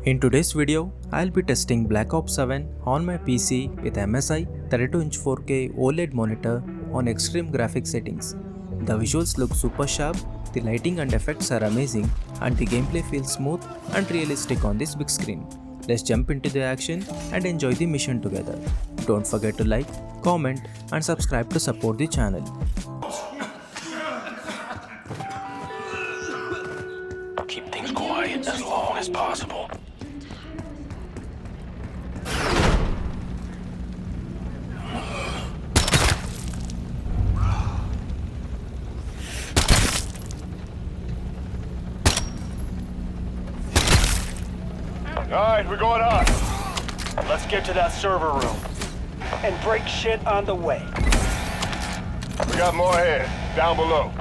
In today's video, I'll be testing Black Ops 7 on my PC with MSI 32-inch 4K OLED monitor on extreme graphics settings. The visuals look super sharp, the lighting and effects are amazing, and the gameplay feels smooth and realistic on this big screen. Let's jump into the action and enjoy the mission together. Don't forget to like, comment, and subscribe to support the channel. Keep things quiet as long as possible. Alright, we're going on. Let's get to that server room and break shit on the way. We got more ahead, down below.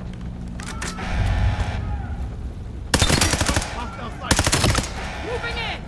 Moving in!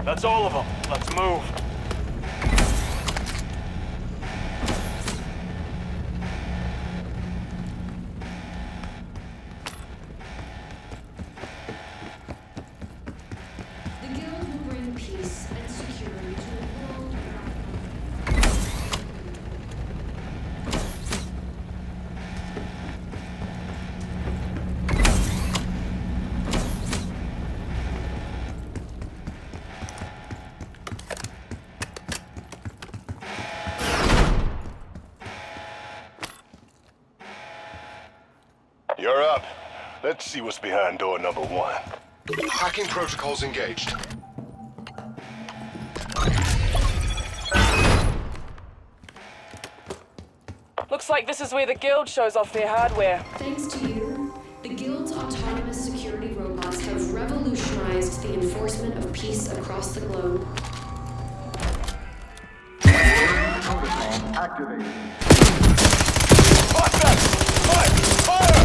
That's all of them. Let's move. The guild will bring peace and security to the world. You're up. Let's see what's behind door number 1. Hacking protocols engaged. Looks like this is where the guild shows off their hardware. Thanks to you, the guild's autonomous security robots have revolutionized the enforcement of peace across the globe. Hostile! Fire! Fire!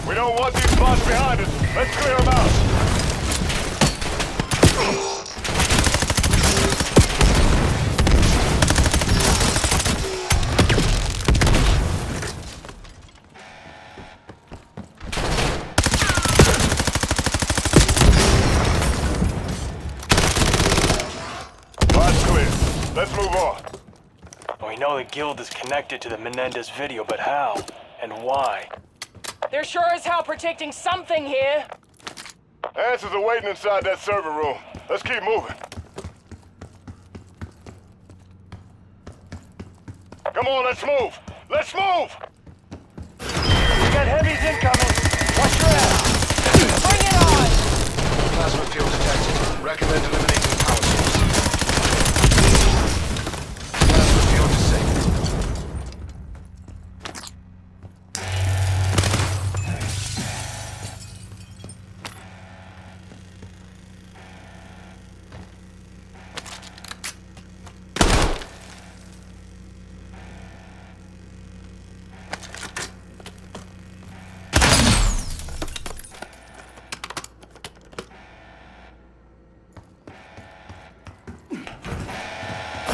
We don't want these spots behind us. Let's clear them out. Spot's clear. Let's move on. We know the guild is connected to the Menendez video, but how and why? They're sure as hell protecting something here. Answers are waiting inside that server room. Let's keep moving. Come on, let's move! Let's move! We got heavies incoming. Watch your ass. Bring it on! Plasma field detected. Recommend eliminating power source. Plasma field disabled.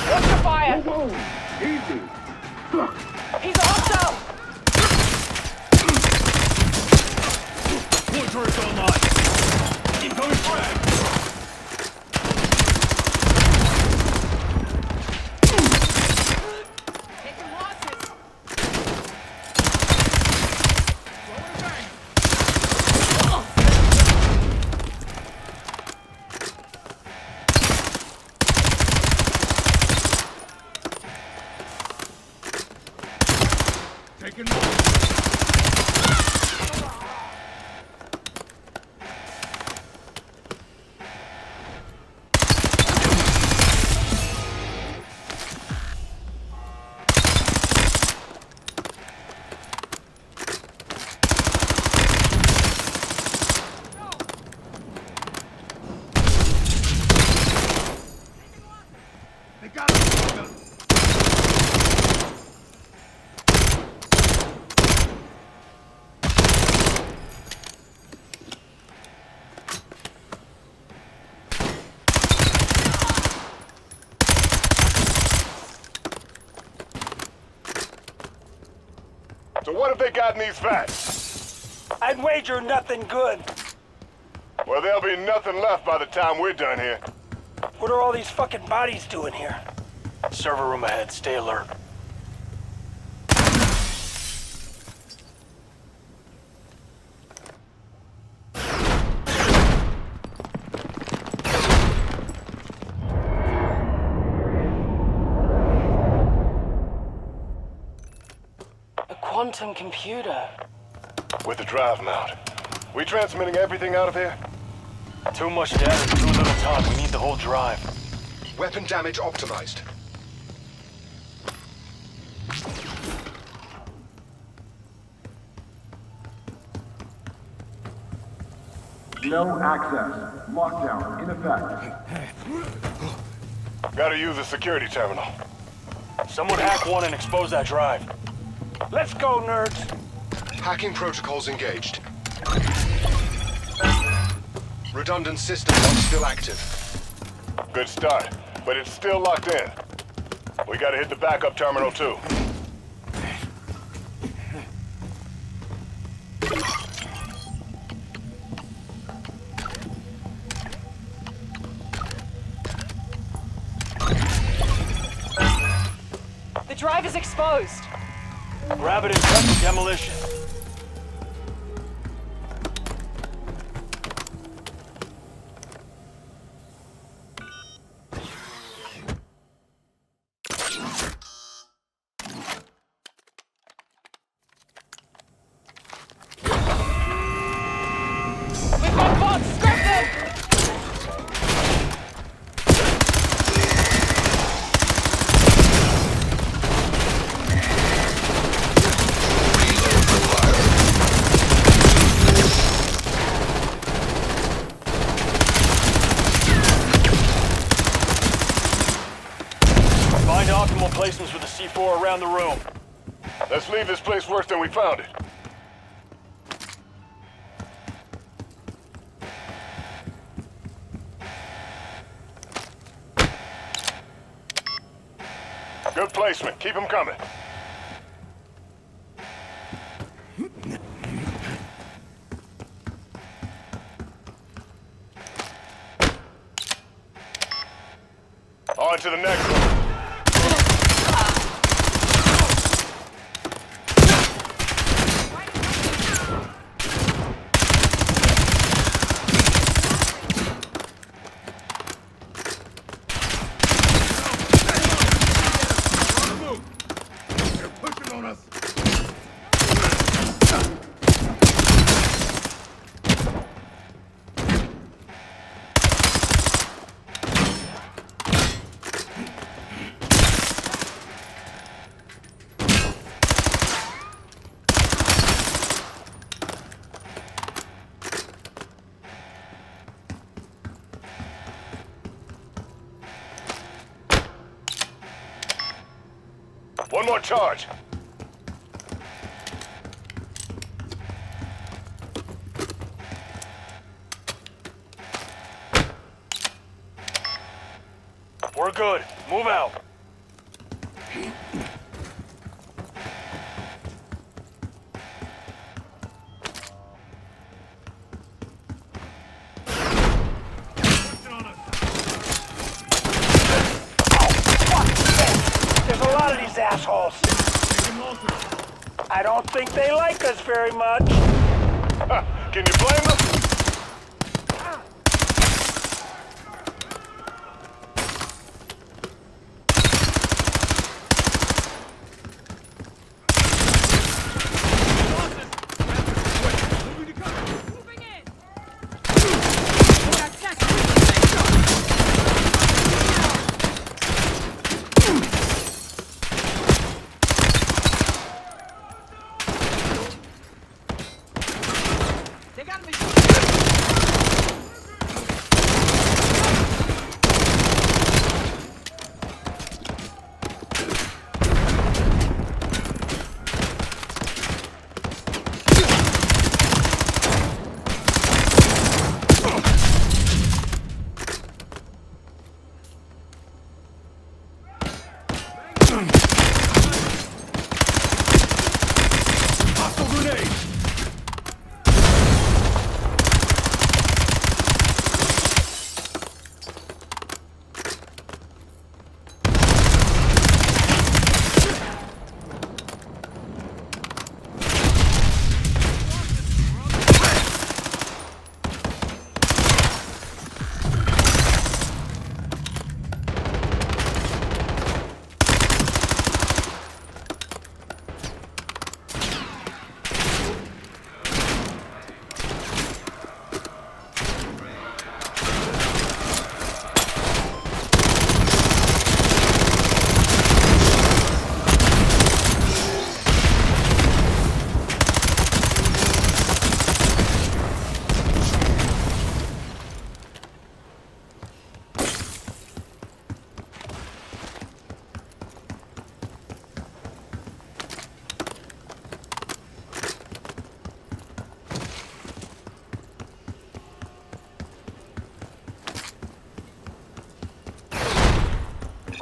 Watch your fire! Easy! He's a hostile! Point turrets online. Incoming frag. Taking losses. So what have they got in these vats? I'd wager nothing good. Well, there'll be nothing left by the time we're done here. What are all these fucking bodies doing here? Server room ahead, stay alert. A quantum computer. With the drive mount. We transmitting everything out of here? Too much data, too little time. We need the whole drive. Weapon damage optimized. No access. Lockdown in effect. Gotta use the security terminal. Someone hack one and expose that drive. Let's go, nerds. Hacking protocols engaged. Redundant system not still active. Good start, but it's still locked in. We gotta hit the backup terminal too. The drive is exposed. Grab it and cut the demolition. We've got bots! Scrap them! Find optimal placements for the C4 around the room. Let's leave this place worse than we found it. Good placement. Keep them coming. On to the next one. One more charge. We're good. Move out. There's a lot of these assholes. I don't think they like us very much. Can you blame them? Grenade!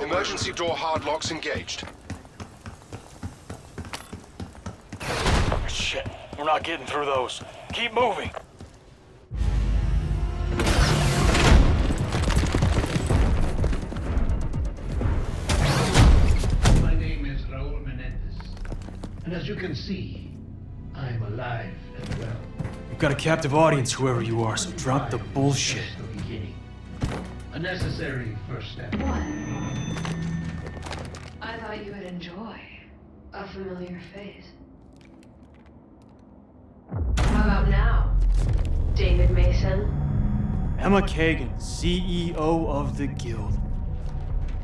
Emergency door hard locks engaged. Shit, we're not getting through those. Keep moving. My name is Raul Menendez, and as you can see, I'm alive and well. You've got a captive audience, whoever you are, so drop the bullshit. Just the beginning. A necessary first step. What? I thought you would enjoy a familiar face. How about now, David Mason? Emma Kagan, CEO of the Guild.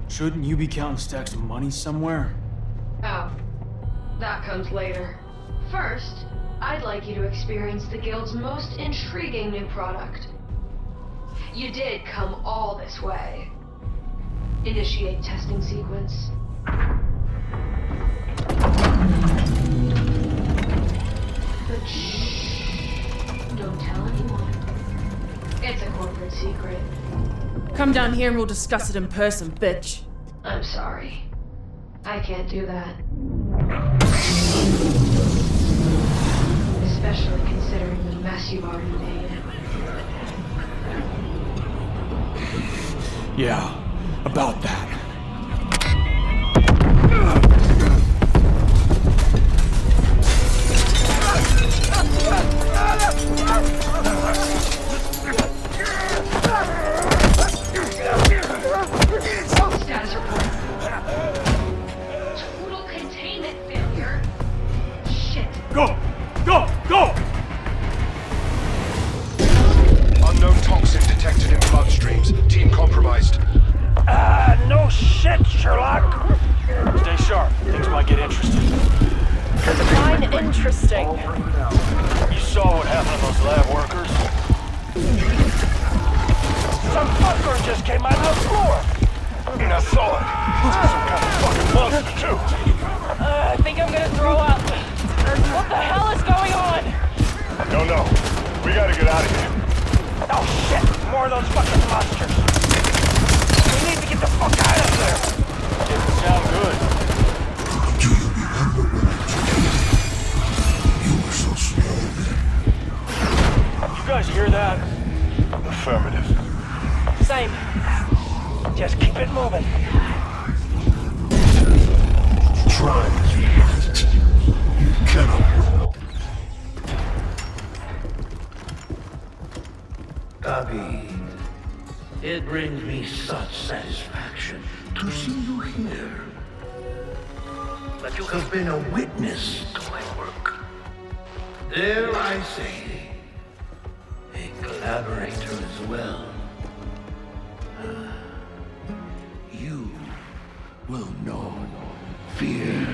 Shouldn't you be counting stacks of money somewhere? Oh, that comes later. First, I'd like you to experience the Guild's most intriguing new product. You did come all this way. Initiate testing sequence. But shh, don't tell anyone. It's a corporate secret. Come down here and we'll discuss it in person, bitch. I'm sorry. I can't do that. Especially considering the mess you've already made. Yeah, about that. Status report. Total containment failure. Shit. Go! Go! Go! Unknown toxin detected in bloodstreams. Team compromised. No shit, Sherlock. Stay sharp. Things might get interesting. Define interesting. You saw what happened to those lab workers? Some fucker just came out of the floor. I saw it. Some kind of fucking monster, too. I think I'm gonna throw up. What the hell is going on? No. We gotta get out of here. Oh shit, more of those fucking monsters. We need to get the fuck out of there. Didn't sound good. Do you remember when I took you? You were so small then. You guys hear that? Affirmative. Same. Just keep it moving. Try as you might. You cannot. David, it brings me such satisfaction to see you here. That you have been a witness to my work. Dare I say, a collaborator as well. You will know fear.